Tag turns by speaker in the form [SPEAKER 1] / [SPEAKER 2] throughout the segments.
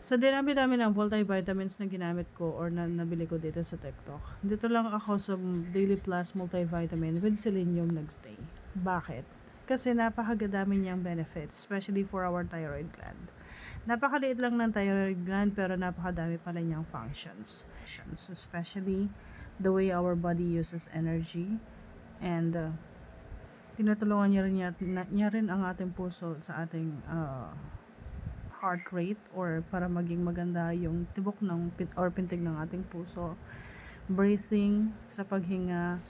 [SPEAKER 1] Sa dinami-dami ng multivitamins na ginamit ko or na nabili ko dito sa TikTok, dito lang ako sa Daily Plus multivitamin with selenium nagstay. Bakit? Kasi napakadami niyang benefits, especially for our thyroid gland. Napakaliit lang ng thyroid gland pero napakadami pala niyang functions. Especially the way our body uses energy and tinutulungan niya rin ang ating puso sa ating heart rate or para maging maganda yung tibok ng pintig ng ating puso, breathing sa paghinga,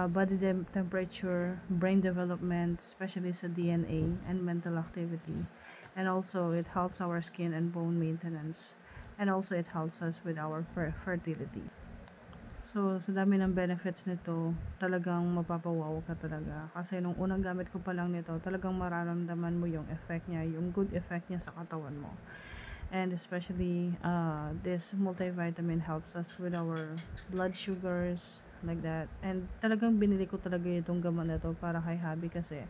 [SPEAKER 1] body temperature, brain development, especially sa DNA and mental activity. And also it helps our skin and bone maintenance, and also it helps us with our fertility. So, sa dami ng benefits nito, talagang mapapawaw ka talaga. Kasi nung unang gamit ko pa lang nito, talagang mararamdaman mo yung effect niya, yung good effect niya sa katawan mo. And especially, this multivitamin helps us with our blood sugars, like that. And talagang binili ko talaga itong gamot na to para kay Habi kasi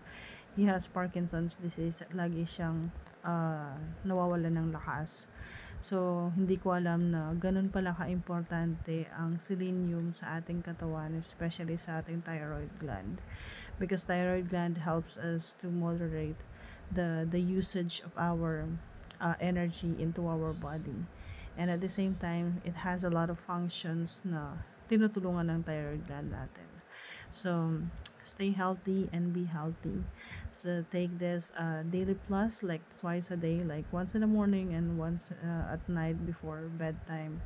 [SPEAKER 1] he has Parkinson's disease. Lagi siyang nawawalan ng lakas. So, hindi ko alam na ganun pala ka-importante ang selenium sa ating katawan, especially sa ating thyroid gland. Because thyroid gland helps us to moderate the usage of our energy into our body. And at the same time, it has a lot of functions na tinutulungan ng thyroid gland natin. So, stay healthy and be healthy. So, take this daily plus like twice a day, like once in the morning and once at night before bedtime.